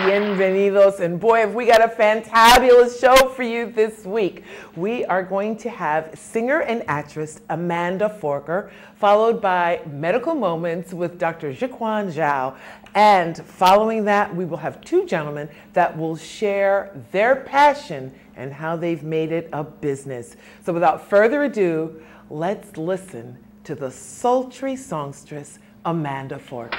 Bienvenidos, and boy, have we got a fantabulous show for you this week. We are going to have singer and actress Amanda Forker, followed by Medical Moments with Dr. Zhiquan Zhao, and following that, we will have two gentlemen that will share their passion and how they've made it a business. So without further ado, let's listen to the sultry songstress Amanda Forker.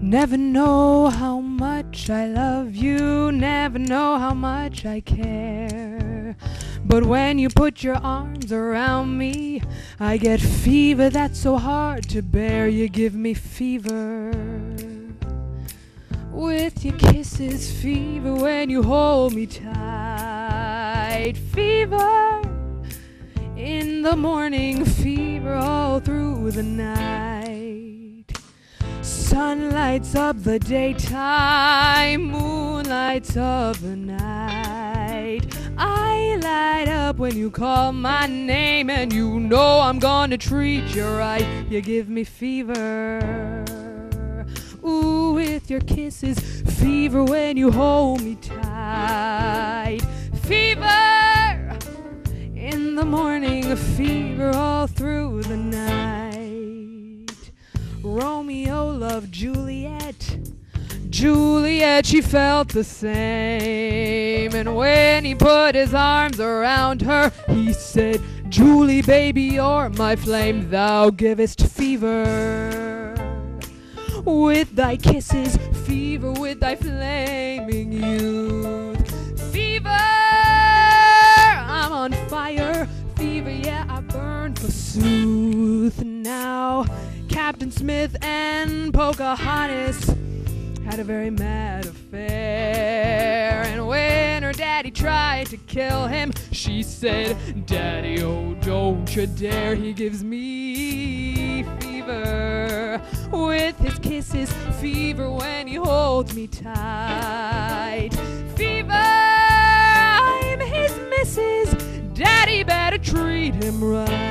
Never know how much I love you, never know how much I care. But when you put your arms around me, I get fever that's so hard to bear. You give me fever with your kisses, fever when you hold me tight, fever in the morning, fever all through the night. Sun lights up the daytime, moon lights up the night. I light up when you call my name, and you know I'm gonna treat you right. You give me fever, ooh, with your kisses, fever when you hold me tight, fever in the morning, fever all through the night. Romeo loved Juliet, Juliet, she felt the same. And when he put his arms around her, he said, Julie, baby, you're my flame, thou givest fever with thy kisses, fever with thy flaming youth. Fever, I'm on fire, fever, yeah, I burn forsooth. Now Captain Smith and Pocahontas had a very mad affair, and when her daddy tried to kill him, she said, Daddy, oh, don't you dare. He gives me fever with his kisses, fever when he holds me tight, fever, I'm his missus, Daddy better treat him right.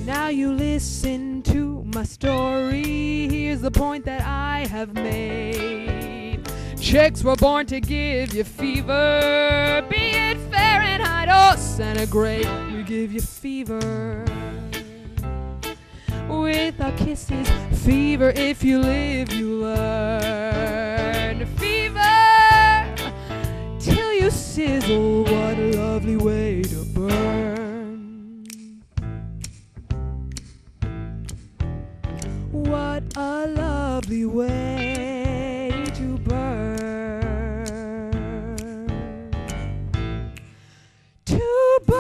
Now you listen to my story, here's the point that I have made. Chicks were born to give you fever, be it Fahrenheit or centigrade. We give you fever with our kisses, fever if you live you learn. Fever till you sizzle, what a lovely way to burn. What a lovely way to burn. To burn.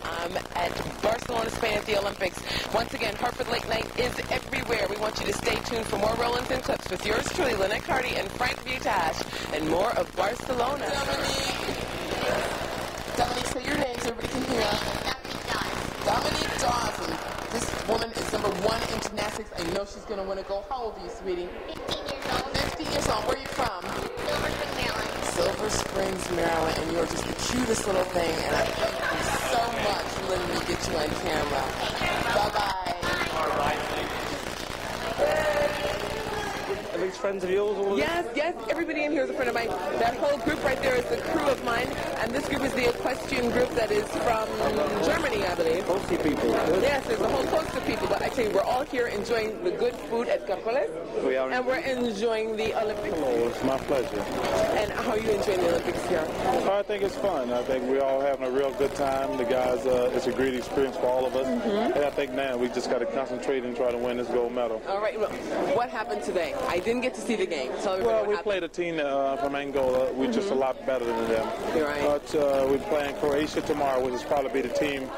I'm at Barcelona, Spain at the Olympics. Once again, Hartford Late Night is everywhere. We want you to stay tuned for more roll-ins and clips with yours truly, Linnet Carty and Frank Butash, and more of Barcelona. Dominique, say your names, everybody can hear. Dominique Dawson. This woman is #1 in gymnastics. I know she's going to win a gold. How old are you, sweetie? 15 years old. 15 years old. Where are you from? Silver Spring, Maryland. Silver Springs, Maryland. And you're just the cutest little thing. And I thank you so much for letting me get you on camera. Bye-bye. All right. Thank you. friends of yours? All of Yes, yes, everybody in here is a friend of mine. That whole group right there is the crew of mine, and this group is the equestrian group that is from Germany, I believe. Mostly people. Yes, there's a whole host of people, but I tell you, we're all here enjoying the good food at Cárcoles, We are. and we're enjoying the Olympics. Oh, it's my pleasure. And how are you enjoying the Olympics here? I think it's fun. I think we're all having a real good time. The guys, it's a great experience for all of us. And I think now we just got to concentrate and try to win this gold medal. All right, well, what happened today? I didn't get to see the game. Tell everybody Well, what we happened. played a team from Angola. We're just a lot better than them. You're right. But we're playing Croatia tomorrow, which is probably the team.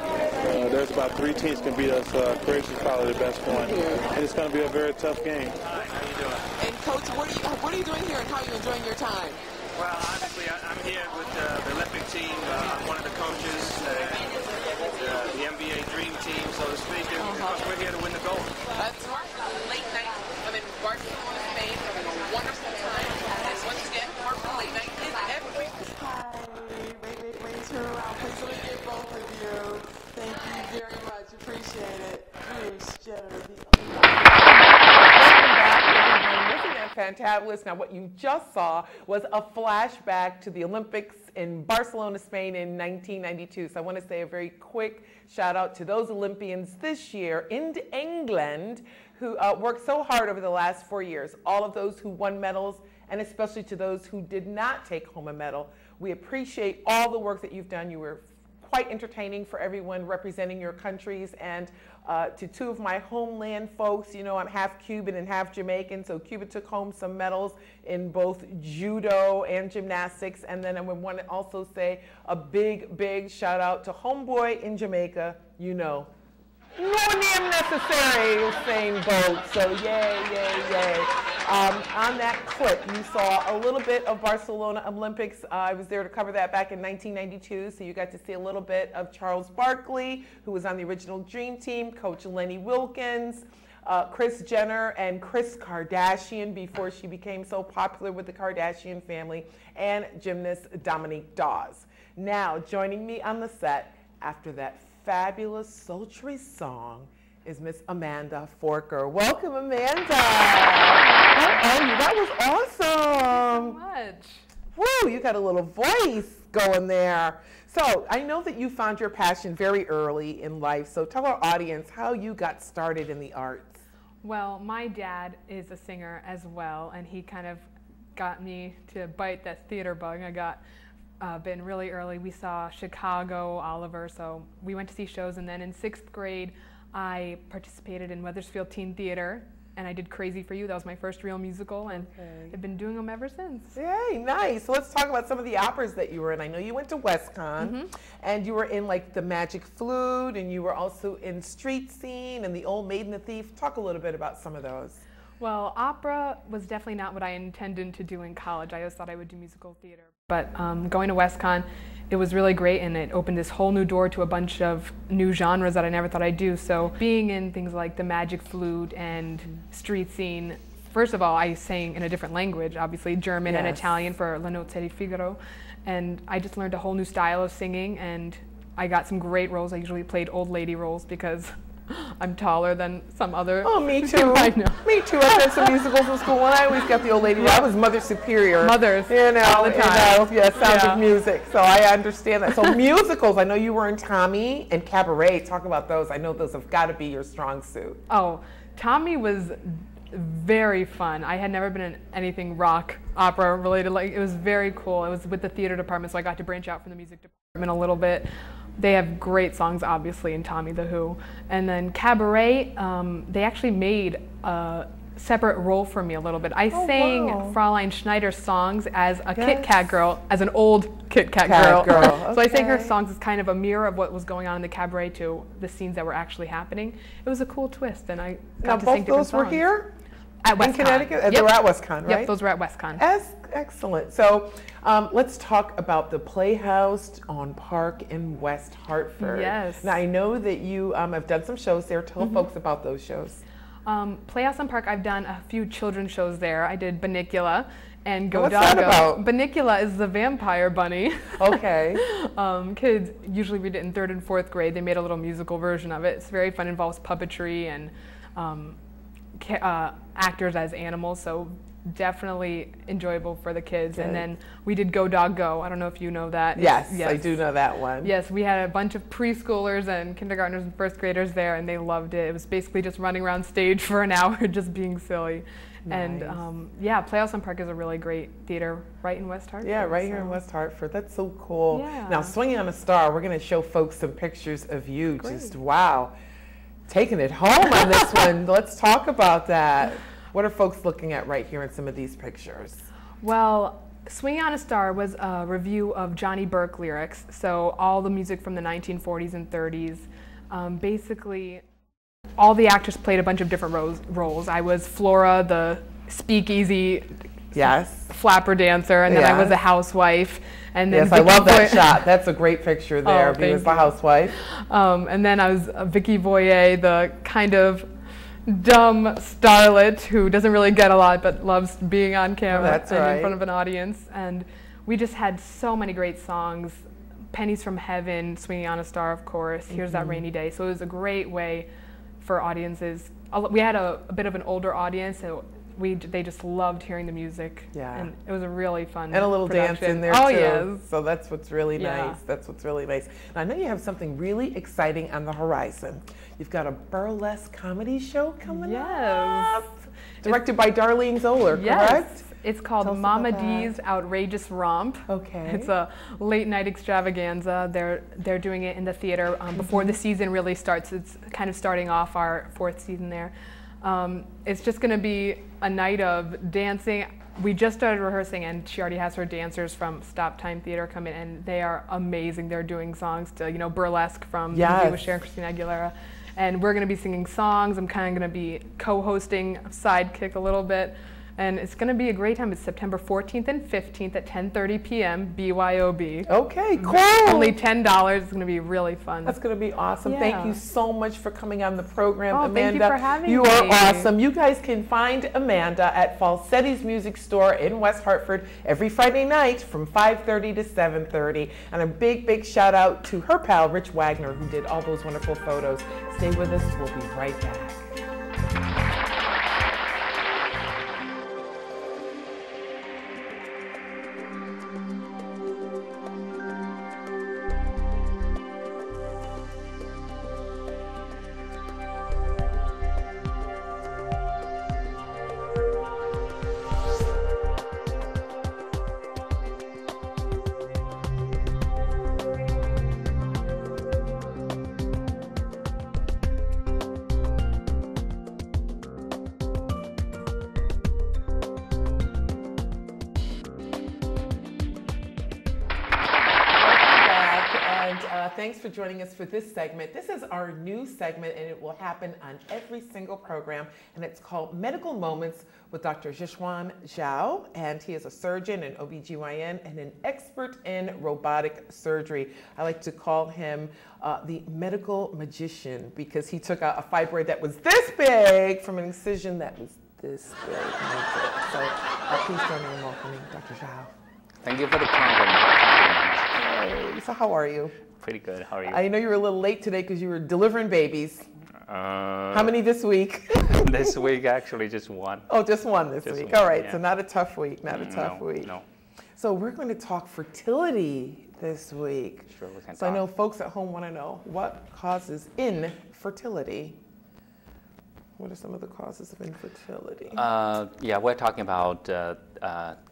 There's about 3 teams can beat us. Croatia's probably the best one. And it's going to be a very tough game. Hi, how you doing? And Coach, what are you doing here, and how are you enjoying your time? Well, obviously, I'm here with the Olympic team. I'm one of the coaches, the NBA Dream Team, so to speak, and because we're here to win the gold. That's right. Late night. I'm in Barcelona, Spain, having a wonderful time. And once again, Barcelona late night is every. Hi. Wait, turn around. Please let me get both of you. Thank you very much. Appreciate it. Bruce Jenner, Fantabulous. Now, what you just saw was a flashback to the Olympics in Barcelona, Spain in 1992. So I want to say a very quick shout out to those Olympians this year in England who worked so hard over the last 4 years. All of those who won medals, and especially to those who did not take home a medal. We appreciate all the work that you've done. You were quite entertaining for everyone representing your countries, and to 2 of my homeland folks, you know, I'm half Cuban and half Jamaican, so Cuba took home some medals in both judo and gymnastics. And then I would want to also say a big shout out to homeboy in Jamaica, you know, no name necessary, Usain Bolt. So yay. On that clip, you saw a little bit of Barcelona Olympics. I was there to cover that back in 1992, so you got to see a little bit of Charles Barkley, who was on the original Dream Team, Coach Lenny Wilkins, Kris Jenner, and Kris Kardashian before she became so popular with the Kardashian family, and gymnast Dominique Dawes. Now, joining me on the set after that fabulous, sultry song is Miss Amanda Forker. Welcome, Amanda. How are you? That was awesome. Thank you so much. Woo, you got a little voice going there. So I know that you found your passion very early in life. So tell our audience how you got started in the arts. Well, my dad is a singer as well, and he kind of got me to bite that theater bug. I got been really early. We saw Chicago, Oliver, so we went to see shows, and then in 6th grade I participated in Wethersfield Teen Theater, and I did Crazy for You. That was my first real musical, and I've been doing them ever since. Yay, nice. So let's talk about some of the operas that you were in. I know you went to WestCon, and you were in like The Magic Flute, and you were also in Street Scene and The Old Maid and the Thief. Talk a little bit about some of those. Well, opera was definitely not what I intended to do in college. I always thought I would do musical theater. But going to WestCon, it was really great, and it opened this whole new door to a bunch of new genres that I never thought I'd do. So being in things like The Magic Flute and Street Scene, first of all, I sang in a different language, obviously German and Italian for La Notte di Figaro. And I just learned a whole new style of singing, and I got some great roles. I usually played old lady roles because I'm taller than some other. Oh, me too. I know. Me too. I did some musicals in school, and I always got the old lady. I was Mother Superior. Mothers. You know, all the time. Sound of Music. So I understand that. So musicals. I know you were in Tommy and Cabaret. Talk about those. I know those have got to be your strong suit. Oh, Tommy was very fun. I had never been in anything rock opera related. Like, it was very cool. It was with the theater department, so I got to branch out from the music department a little bit. They have great songs, obviously, in Tommy the Who. And then Cabaret, they actually made a separate role for me a little bit. I sang Fraulein Schneider's songs as a Kit Kat girl, as an old Kit Kat girl. Okay. So I sang her songs as kind of a mirror of what was going on in the cabaret to the scenes that were actually happening. It was a cool twist, and I got to sing different songs. Both those were here? At WestCon. In Connecticut? Yep. They were at WestCon, right? Yep, those were at WestCon. Excellent. So let's talk about the Playhouse on Park in West Hartford. Yes. Now, I know that you have done some shows there. Tell folks about those shows. Playhouse on Park, I've done a few children's shows there. I did Bunnicula and Go What's Doggo. that about? Bunnicula is the vampire bunny. Okay. Kids usually read it in 3rd and 4th grade. They made a little musical version of it. It's very fun. It involves puppetry and actors as animals, so definitely enjoyable for the kids. Good. And then we did Go Dog Go. I don't know if you know that. Yes, I do know that one. Yes, we had a bunch of preschoolers and kindergartners and first graders there, and they loved it. It was basically just running around stage for an hour, just being silly. Nice. And yeah, Playhouse Park is a really great theater right in West Hartford. Yeah, right here in West Hartford. That's so cool. Yeah. Now, Swinging on a Star, we're going to show folks some pictures of you. Great. Just wow, taking it home on this one. Let's talk about that. What are folks looking at right here in some of these pictures? Well, Swinging on a Star was a review of Johnny Burke lyrics, so all the music from the 1940s and 30s. Basically, all the actors played a bunch of different roles. I was Flora, the speakeasy flapper dancer, and then I was a housewife. And then yes, I love that shot. That's a great picture there. Oh, He was the housewife. And then I was Vicky Boyer, the kind of dumb starlet who doesn't really get a lot but loves being on camera and in front of an audience. And we just had so many great songs. Pennies from Heaven, Swinging on a Star, of course, Here's That Rainy Day. So it was a great way for audiences. We had a bit of an older audience, so they just loved hearing the music. Yeah. And it was a really fun And a little production. dance in there too. Yes. So that's what's really Yeah. nice. That's what's really nice. And I know you have something really exciting on the horizon. You've got a burlesque comedy show coming up. Directed by Darlene Zoller, correct? It's called Mama D's Outrageous Romp. Okay. It's a late night extravaganza. They're doing it in the theater before the season really starts. It's kind of starting off our 4th season there. It's just going to be a night of dancing. We just started rehearsing, and she already has her dancers from Stop Time Theater come in, and they are amazing. They're doing songs to, burlesque from the movie with Sharon Christina Aguilera. And we're going to be singing songs. I'm kind of going to be co-hosting, sidekick a little bit. And it's going to be a great time. It's September 14th and 15th at 10:30 p.m. BYOB. Okay, cool. Only $10. It's going to be really fun. That's going to be awesome. Yeah. Thank you so much for coming on the program, Oh, Amanda. thank you for having me. You are awesome. You guys can find Amanda at Falsetti's Music Store in West Hartford every Friday night from 5:30 to 7:30. And a big, big shout out to her pal, Rich Wagner, who did all those wonderful photos. Stay with us. We'll be right back. Thanks for joining us for this segment. This is our new segment, and it will happen on every single program, and it's called Medical Moments with Dr. Zhiquan Zhao, and he is a surgeon, an OBGYN, and an expert in robotic surgery. I like to call him the medical magician because he took out a fibroid that was this big from an incision that was this big. So please join me in welcoming Dr. Zhao. Thank you for the compliment. Hey, so how are you? Pretty good. How are you? I know you were a little late today because you were delivering babies. How many this week? This week, actually, just one. Oh, just one this week. All right, so not a tough week, not a tough week. No. So we're going to talk fertility this week. Sure, we can So I know folks at home want to know what causes infertility. What are some of the causes of infertility? Yeah, we're talking about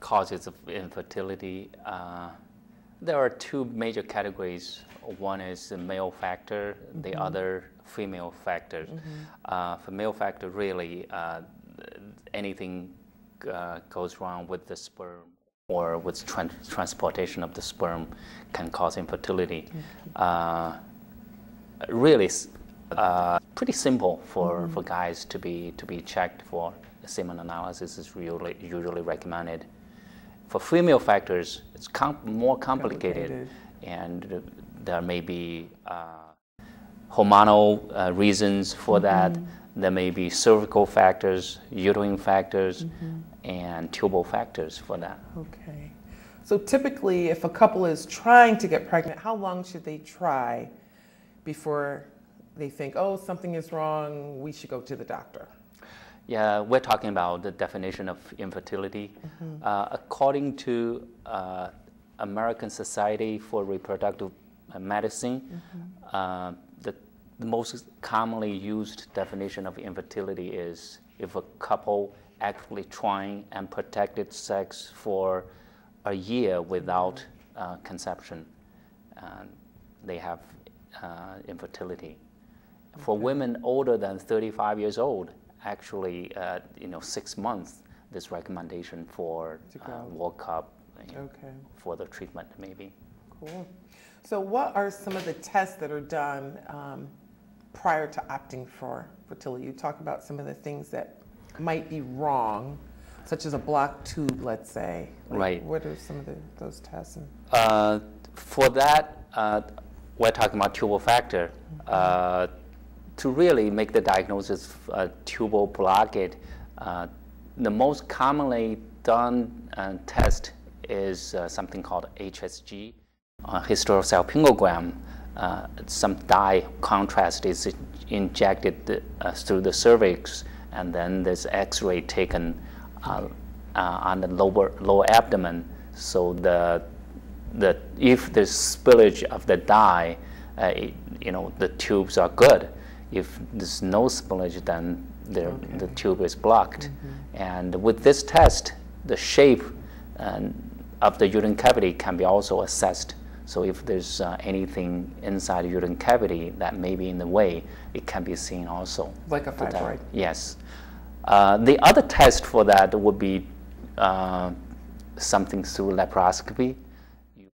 causes of infertility. There are two major categories. One is the male factor, the other female factors. For male factor, really, anything goes wrong with the sperm or with transportation of the sperm can cause infertility. Really, pretty simple for guys to be checked for. Semen analysis is usually recommended. For female factors, it's more complicated, and there may be hormonal reasons for that. There may be cervical factors, uterine factors, and tubal factors for that. Okay. So typically, if a couple is trying to get pregnant, how long should they try before they think, oh, something is wrong, we should go to the doctor? Yeah, we're talking about the definition of infertility. According to American Society for Reproductive Medicine, the most commonly used definition of infertility is if a couple actively trying and protected sex for a year without conception, they have infertility. For women older than 35 years old, actually, 6 months, this recommendation for workup for the treatment maybe. Cool. So what are some of the tests that are done prior to opting for fertility? You talk about some of the things that might be wrong, such as a blocked tube, let's say. Right. What are some of those tests? For that, we're talking about tubal factor. To really make the diagnosis of tubal blockage, the most commonly done test is something called HSG, hysterosalpingogram. Some dye contrast is injected through the cervix, and then there's X-ray taken on the lower abdomen. So if there's spillage of the dye, the tubes are good. If there's no spillage, then the tube is blocked. And with this test, the shape of the uterine cavity can be also assessed. So if there's anything inside the uterine cavity that may be in the way, it can be seen also. Like a fibroid? Yes. The other test for that would be something through laparoscopy.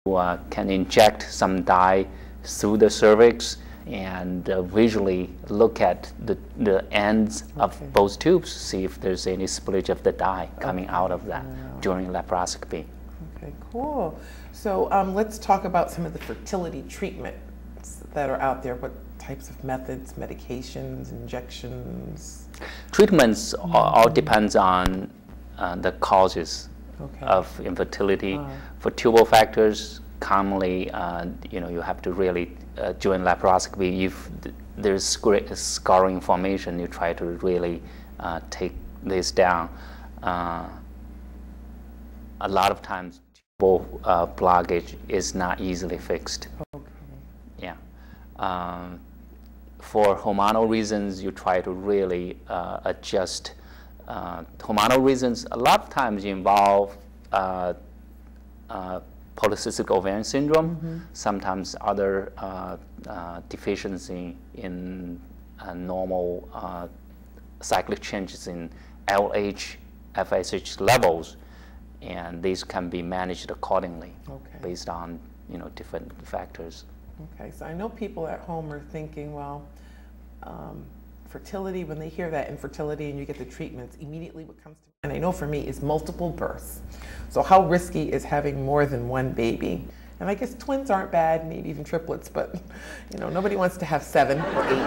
You can inject some dye through the cervix and visually look at the ends of both tubes, see if there's any spillage of the dye coming out of that during laparoscopy. Okay, cool. So let's talk about some of the fertility treatments that are out there. What types of methods, medications, injections? Treatments all depends on the causes of infertility. For tubal factors, commonly, you have to really, during laparoscopy, if there's scarring formation, you try to really take this down. A lot of times, tubal blockage is not easily fixed. Yeah. For hormonal reasons, you try to really adjust. Hormonal reasons a lot of times involve polycystic ovarian syndrome, sometimes other deficiency in normal cyclic changes in LH, FSH levels, and these can be managed accordingly based on different factors. Okay, so I know people at home are thinking, well, fertility, when they hear that infertility and you get the treatments, immediately what comes to mind, and I know for me, is multiple births. So how risky is having more than one baby? And I guess twins aren't bad, maybe even triplets, but nobody wants to have 7 or 8 or 9.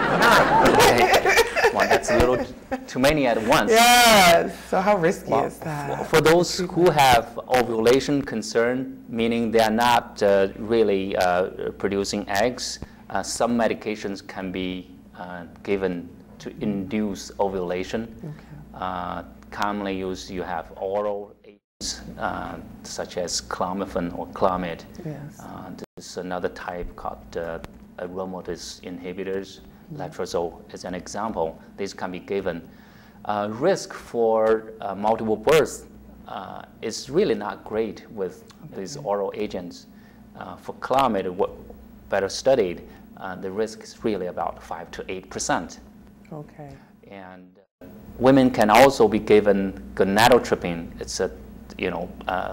Well, that's a little too many at once. Yes. So how risky is that? For those who have ovulation concern, meaning they are not really producing eggs, some medications can be given to induce ovulation. Commonly used, you have oral agents such as clomiphene or Clomid. There's another type called aromatase inhibitors. Letrozole is an example. These can be given. Risk for multiple births is really not great with these oral agents. For Clomid, better studied, the risk is really about 5 to 8%. And women can also be given gonadotropin. It's a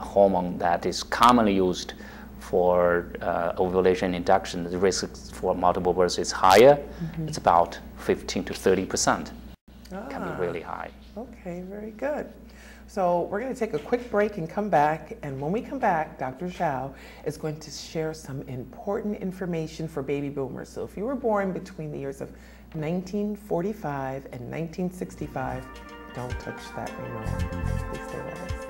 hormone that is commonly used for ovulation induction. The risk for multiple births is higher. It's about 15 to 30%. Can be really high. Okay, very good. So we're going to take a quick break and come back. And when we come back, Dr. Zhao is going to share some important information for baby boomers. So if you were born between the years of 1945 and 1965, don't touch that remote. Please stay with us.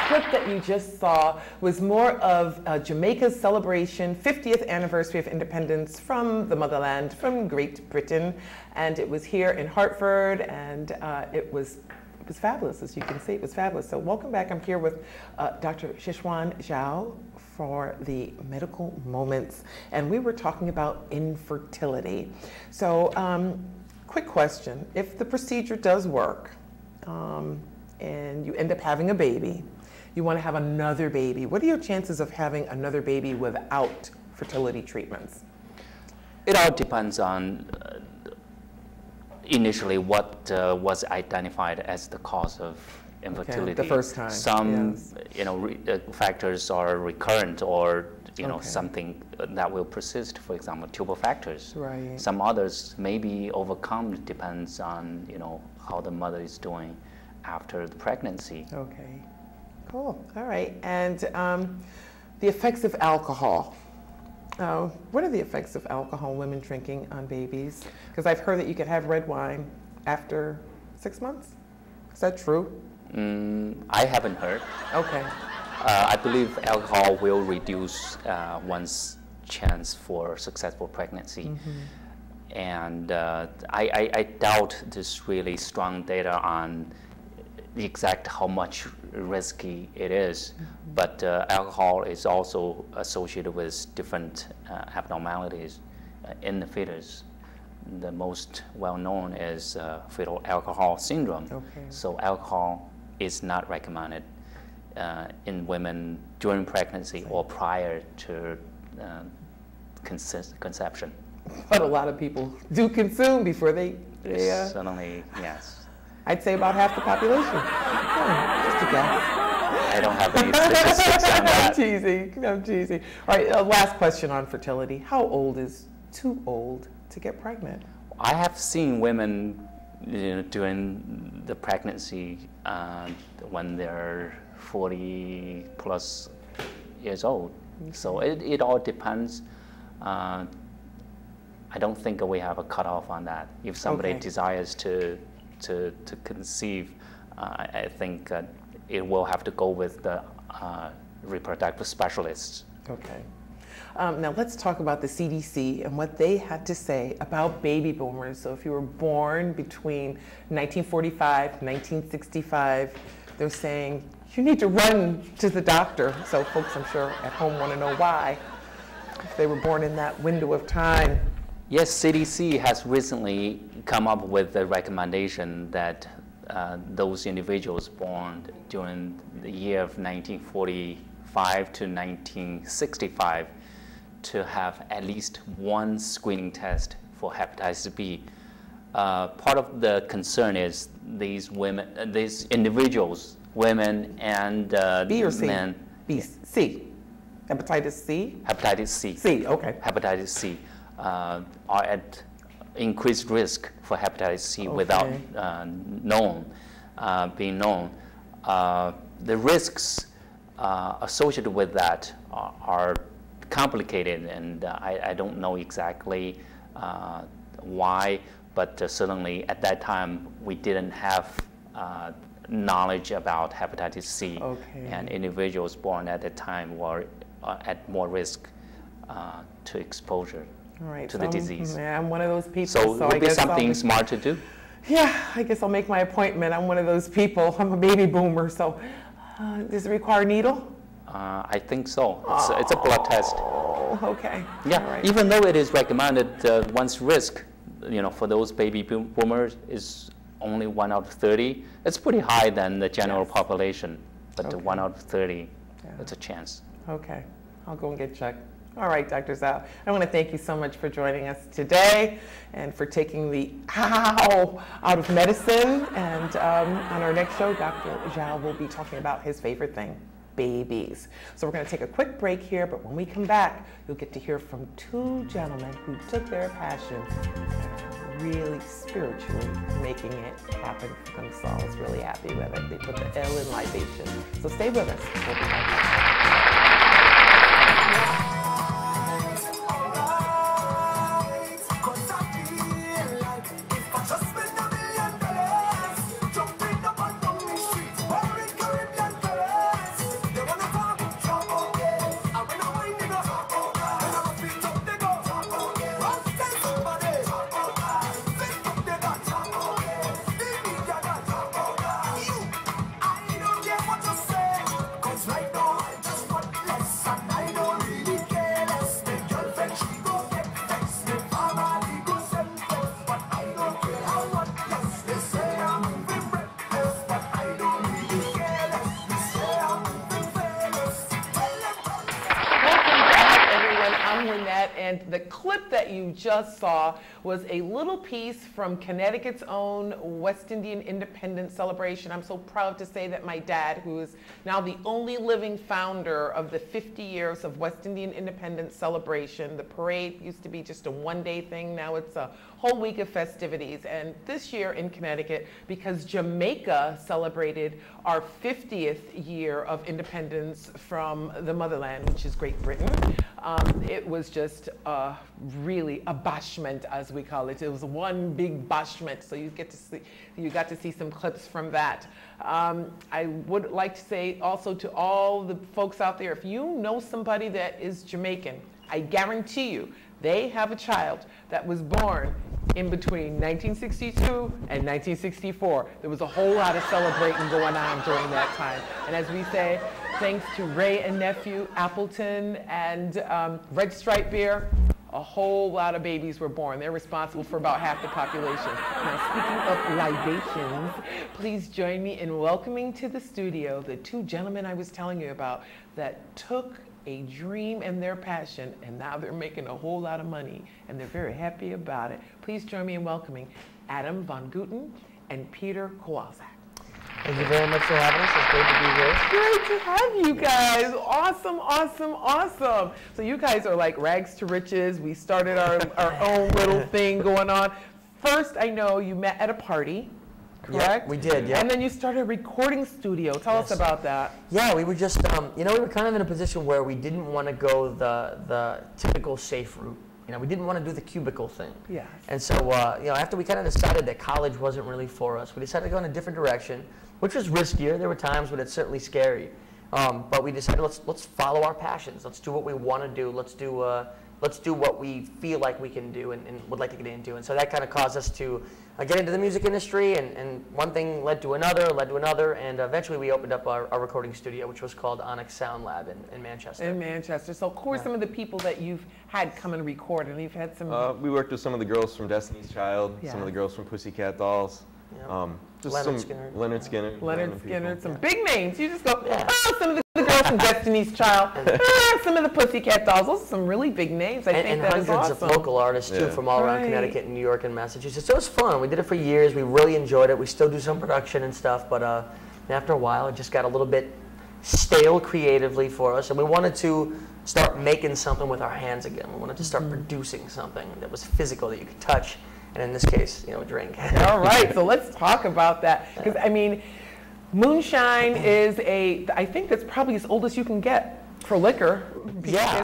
clip that you just saw was more of Jamaica's celebration, 50th anniversary of independence from the motherland, from Great Britain. And it was here in Hartford, and it was fabulous, as you can see. It was fabulous. So welcome back. I'm here with Dr. Zhiquan Zhao for the medical moments, and we were talking about infertility. So quick question. If the procedure does work, and you end up having a baby, you want to have another baby, what are your chances of having another baby without fertility treatments? It all depends on initially what was identified as the cause of infertility. Okay, the first time. Some, yes. factors are recurrent, or something that will persist. For example, tubal factors. Right. Some others may be overcome. Depends on how the mother is doing after the pregnancy. Okay. Cool. All right. And the effects of alcohol. What are the effects of alcohol, women drinking on babies? Because I've heard that you can have red wine after 6 months. Is that true? I haven't heard. Okay. I believe alcohol will reduce one's chance for successful pregnancy. Mm-hmm. And I doubt there's really strong data on exact how much risky it is. Mm-hmm. But alcohol is also associated with different abnormalities in the fetus. The most well-known is fetal alcohol syndrome. Okay. So alcohol is not recommended in women during pregnancy or prior to conception. But a lot of people do consume before they Certainly, yes. I'd say about half the population. Just a guess. I don't have any statistics on that. I'm teasing. All right, last question on fertility. How old is too old to get pregnant? I have seen women during the pregnancy when they're 40 plus years old. Okay. So it all depends. I don't think we have a cutoff on that. If somebody desires to conceive, I think it will have to go with the reproductive specialists. Okay. Now let's talk about the CDC and what they had to say about baby boomers. So if you were born between 1945 and 1965, they're saying you need to run to the doctor. So folks, I'm sure at home want to know why, if they were born in that window of time. Yes, CDC has recently come up with a recommendation that those individuals born during the year of 1945 to 1965 to have at least one screening test for hepatitis B. Part of the concern is these individuals, women and B or C? men. B, C. Hepatitis C? Hepatitis C. C, okay. Hepatitis C are at increased risk for hepatitis C without being known. The risks associated with that are complicated, and I don't know exactly why, but certainly at that time we didn't have knowledge about hepatitis C, and individuals born at that time were at more risk to exposure to the disease. Yeah, I'm one of those people. So it would be something smart to do. Yeah, I guess I'll make my appointment. I'm one of those people. I'm a baby boomer, so does it require a needle? I think so. It's a blood test. Oh, okay. Yeah, right. Even though it is recommended, one's risk, for those baby boomers is only 1 out of 30. It's pretty high than the general population, but 1 out of 30, it's a chance. Okay, I'll go and get checked. All right, Dr. Zhao, I want to thank you so much for joining us today and for taking the ow out of medicine. And on our next show, Dr. Zhao will be talking about his favorite thing, babies. So we're going to take a quick break here, but when we come back, you'll get to hear from two gentlemen who took their passion and really spiritually making it happen for themselves. Really happy with it. They put the L in libation. So stay with us. We'll be right back. that. And the clip that you just saw was a little piece from Connecticut's own West Indian Independence Celebration. I'm so proud to say that my dad, who is now the only living founder of the 50 years of West Indian Independence Celebration. The parade used to be just a one-day thing. Now it's a whole week of festivities. And this year in Connecticut, because Jamaica celebrated our 50th year of independence from the motherland, which is Great Britain, it was just really a bashment, as we call it. It was one big bashment. So you got to see some clips from that. I would like to say also to all the folks out there, if you know somebody that is Jamaican, I guarantee you they have a child that was born in between 1962 and 1964. There was a whole lot of celebrating going on during that time. And as we say, thanks to Ray and nephew Appleton and Red Stripe Beer, a whole lot of babies were born. They're responsible for about half the population. Now, speaking of libations, please join me in welcoming to the studio the two gentlemen I was telling you about that took a dream and their passion, and now they're making a whole lot of money, and they're very happy about it. Please join me in welcoming Adam von Gootkin and Peter Kowalczyk. Thank you very much for having us. It's great to be here. Great to have you guys. Awesome, awesome, awesome. So you guys are like rags to riches. We started our own little thing going on. First, I know you met at a party, correct? Yeah, we did, yeah. And then you started a recording studio. Tell us about that. Yeah, we were just, we were kind of in a position where we didn't want to go the typical safe route. We didn't want to do the cubicle thing. Yes. And so, after we kind of decided that college wasn't really for us, we decided to go in a different direction, which was riskier. There were times when it's certainly scary. But we decided let's follow our passions. Let's do what we want to do. Let's do what we feel like we can do and would like to get into. And so that kind of caused us to get into the music industry, and one thing led to another, and eventually we opened up our recording studio, which was called Onyx Sound Lab in Manchester. In Manchester. So who are some of the people that you've had come and record, and you've had some... we worked with some of the girls from Destiny's Child, some of the girls from Pussycat Dolls. Yeah. Just Leonard Skinner. Leonard Skinner, some big names. You just go, some of the girls from Destiny's Child, some of the Pussycat Dolls. Those are some really big names. I think that is awesome. And hundreds of local artists, too, from all around Connecticut and New York and Massachusetts. So it was fun. We did it for years. We really enjoyed it. We still do some production and stuff, but after a while, it just got a little bit stale creatively for us, and we wanted to start making something with our hands again. We wanted to start producing something that was physical, that you could touch, and in this case, a drink. All right, so let's talk about that. Because, moonshine is I think that's probably as old as you can get for liquor.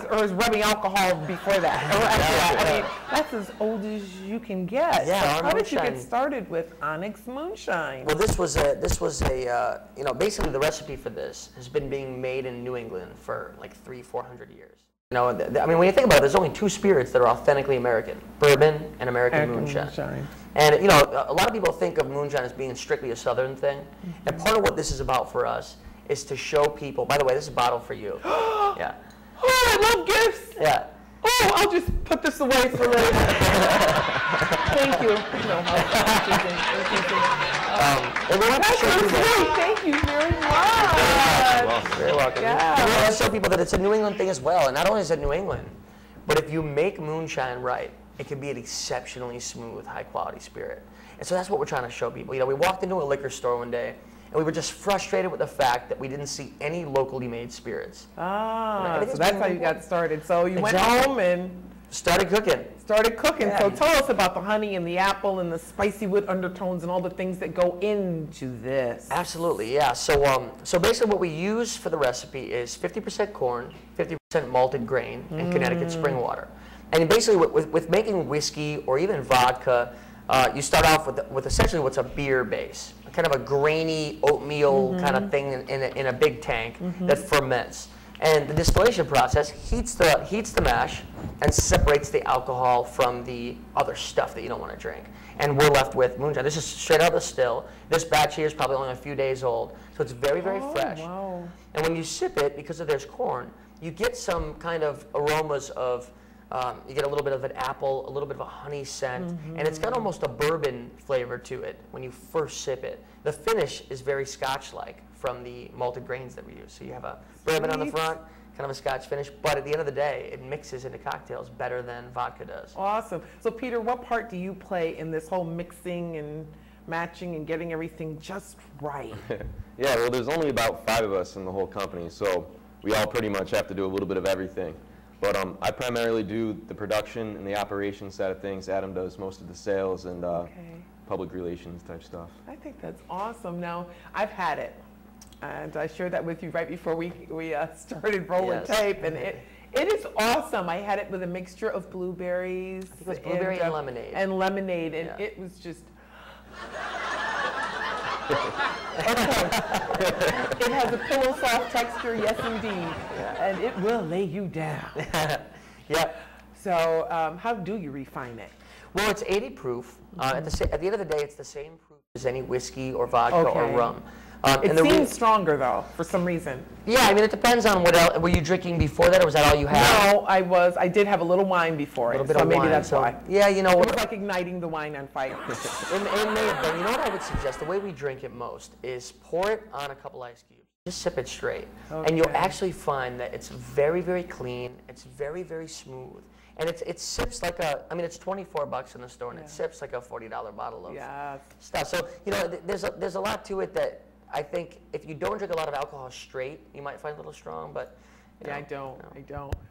Or is rubbing alcohol before that. Or after that. That's as old as you can get. Yeah, so how did you get started with Onyx Moonshine? Well, this was basically the recipe for this has been being made in New England for like 300-400 years. When you think about it, there's only two spirits that are authentically American: bourbon and American moonshine. And a lot of people think of moonshine as being strictly a Southern thing. And part of what this is about for us is to show people. By the way, this is a bottle for you. Yeah. Oh, I love gifts. Yeah. Oh, I'll just put this away for later. Thank you. Thank you very much. Very welcome. Yeah. I want to show people that it's a New England thing as well. And not only is it New England, but if you make moonshine right, it can be an exceptionally smooth, high-quality spirit. And so that's what we're trying to show people. We walked into a liquor store one day, and we were just frustrated with the fact that we didn't see any locally made spirits. So that's how you got started. So you went home and started cooking. Yeah. So tell us about the honey and the apple and the spicy wood undertones and all the things that go into this. Absolutely, yeah. So basically what we use for the recipe is 50% corn, 50% malted grain, and Connecticut spring water. And basically with making whiskey or even vodka, you start off with essentially what's a beer base, kind of a grainy oatmeal kind of thing in a big tank that ferments. And the distillation process heats the mash and separates the alcohol from the other stuff that you don't want to drink. And we're left with moonshine. This is straight out of the still. This batch here is probably only a few days old, so it's very, very fresh. Wow. And when you sip it, because there's corn, you get some kind of aromas of, you get a little bit of an apple, a little bit of a honey scent, and it's got almost a bourbon flavor to it when you first sip it. The finish is very Scotch-like from the malted grains that we use. So you have a bourbon on the front, kind of a Scotch finish. But at the end of the day, it mixes into cocktails better than vodka does. Awesome. So Peter, what part do you play in this whole mixing and matching and getting everything just right? Yeah, well, there's only about 5 of us in the whole company, so we all pretty much have to do a little bit of everything. But I primarily do the production and the operations side of things. Adam does most of the sales and public relations type stuff. I think that's awesome. Now, I've had it, and I shared that with you right before we started rolling tape, and it is awesome. I had it with a mixture of blueberries. I think it was blueberry and lemonade. And lemonade, and it was just... It has a pillow soft texture, yes indeed, and it will lay you down. So how do you refine it? Well, it's 80 proof. At the end of the day, it's the same proof as any whiskey or vodka or rum. It seems stronger though, for some reason. Yeah, I mean, it depends on what else. Were you drinking before that, or was that all you had? No, I did have a little wine before it, so maybe that's why. Yeah, you know. It was like igniting the wine on fire. It may have been. You know what I would suggest? The way we drink it most is pour it on a couple ice cubes. Just sip it straight. And you'll actually find that it's very, very clean. It's very, very smooth. And it sips like I mean, it's $24 in the store, and it sips like a $40 bottle of stuff. So, you know, there's a lot to it that I think if you don't drink a lot of alcohol straight, you might find it a little strong, but... I don't.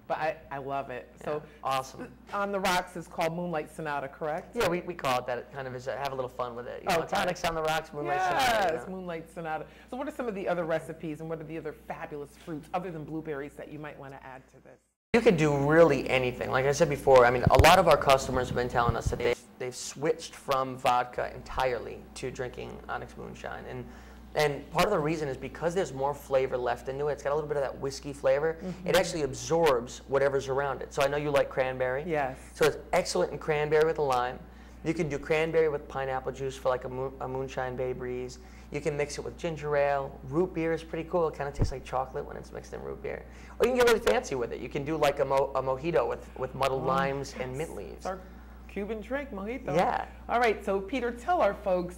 But I love it. Yeah, so awesome. On the Rocks is called Moonlight Sonata, correct? Yeah, we call it that. It kind of is, have a little fun with it. You know, Onyx on the Rocks, Moonlight Sonata. Yes, Moonlight Sonata. So what are some of the other recipes and what are the other fabulous fruits other than blueberries that you might want to add to this? You could do really anything. Like I said before, I mean, a lot of our customers have been telling us that they've switched from vodka entirely to drinking Onyx Moonshine. And part of the reason is because there's more flavor left into it. It's got a little bit of that whiskey flavor. It actually absorbs whatever's around it. So I know you like cranberry. Yes. So it's excellent in cranberry with a lime. You can do cranberry with pineapple juice for like a Moonshine Bay Breeze. You can mix it with ginger ale. Root beer is pretty cool. It kind of tastes like chocolate when it's mixed in root beer. Or you can get really fancy with it. You can do like a mojito with muddled limes and mint leaves. It's our Cuban drink, mojito. Yeah. All right, so Peter, tell our folks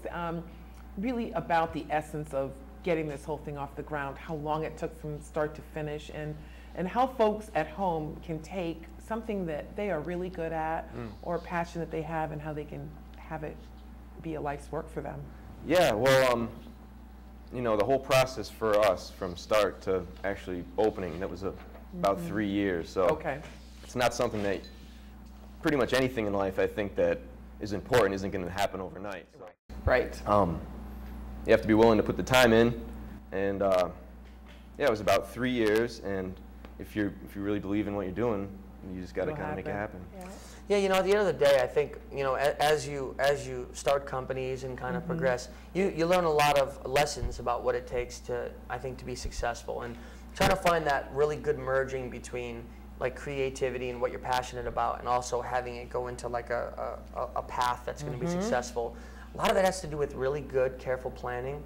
really about the essence of getting this whole thing off the ground, how long it took from start to finish, and how folks at home can take something that they are really good at or a passion that they have and how they can have it be a life's work for them. Yeah, well, you know, the whole process for us from start to actually opening, that was about 3 years. So it's not something that, pretty much anything in life I think that is important isn't going to happen overnight. So. Right. You have to be willing to put the time in, and yeah, it was about 3 years. And if you really believe in what you're doing, you just got to kind of make it happen. Yeah, you know, at the end of the day, I think, you know, as you start companies and kind of progress, you learn a lot of lessons about what it takes to, I think, to be successful, and trying to find that really good merging between like creativity and what you're passionate about, and also having it go into like a path that's going to be successful. A lot of that has to do with really good, careful planning.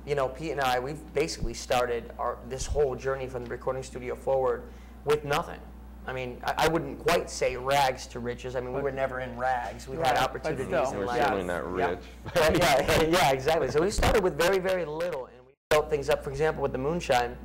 You know, Pete and I, we've basically started this whole journey from the recording studio forward with nothing. I mean, I wouldn't quite say rags to riches. I mean, we were never in rags. We've had opportunities in We're life. certainly not rich. Yeah, exactly. So we started with very, very little, and we built things up. For example, with the moonshine,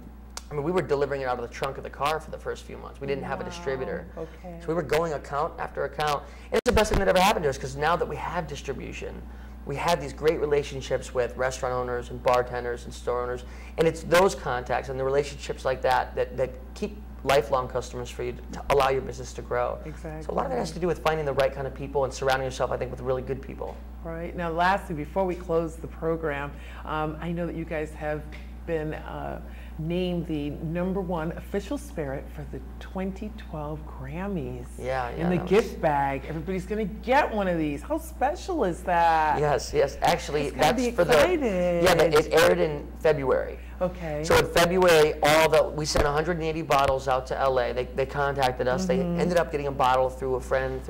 I mean, we were delivering it out of the trunk of the car for the first few months. We didn't have a distributor. So we were going account after account. And it's the best thing that ever happened to us, because now that we have distribution, we have these great relationships with restaurant owners and bartenders and store owners. And it's those contacts and the relationships like that that keep lifelong customers for you to allow your business to grow. Exactly. So a lot of it has to do with finding the right kind of people and surrounding yourself, I think, with really good people. Right. Now, lastly, before we close the program, I know that you guys have been named the #1 official spirit for the 2012 Grammys. Yeah. In the gift bag. Everybody's going to get one of these. How special is that? Yes. Actually, that's be for excited. it aired in February. Okay. So in February, we sent 180 bottles out to LA. They contacted us. They ended up getting a bottle through a friend,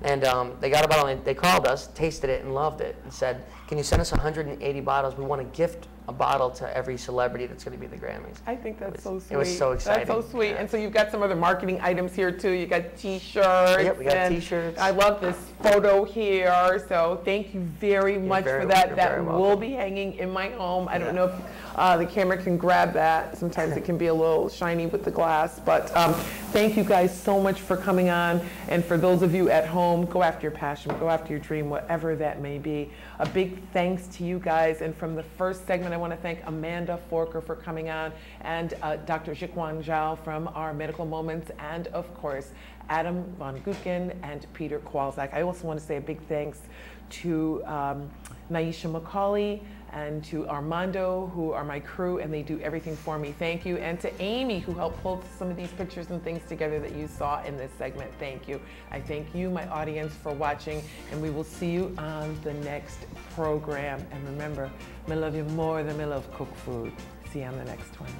and they got a bottle. And they called us, tasted it, and loved it, and said, can you send us 180 bottles? We want to gift a bottle to every celebrity that's going to be at the Grammys. I think that's so sweet. It was so exciting. That's so sweet. Yeah. And so you've got some other marketing items here too. You got T-shirts. Yep, we got T-shirts. I love this photo here. So thank you very much for that. That will be hanging in my home. I don't know if the camera can grab that. Sometimes it can be a little shiny with the glass. But thank you guys so much for coming on. And for those of you at home, go after your passion, go after your dream, whatever that may be. A big thanks to you guys. And from the first segment, I want to thank Amanda Forker for coming on, and Dr. Zhiquan Zhao from our Medical Moments, and of course, Adam von Gootkin and Peter Kowalczyk. I also want to say a big thanks to Naisha McCauley and to Armando, who are my crew, and they do everything for me. Thank you. And to Amy, who helped pull some of these pictures and things together that you saw in this segment. Thank you. I thank you, my audience, for watching, and we will see you on the next program. And remember, I love you more than I love cooked food. See you on the next one.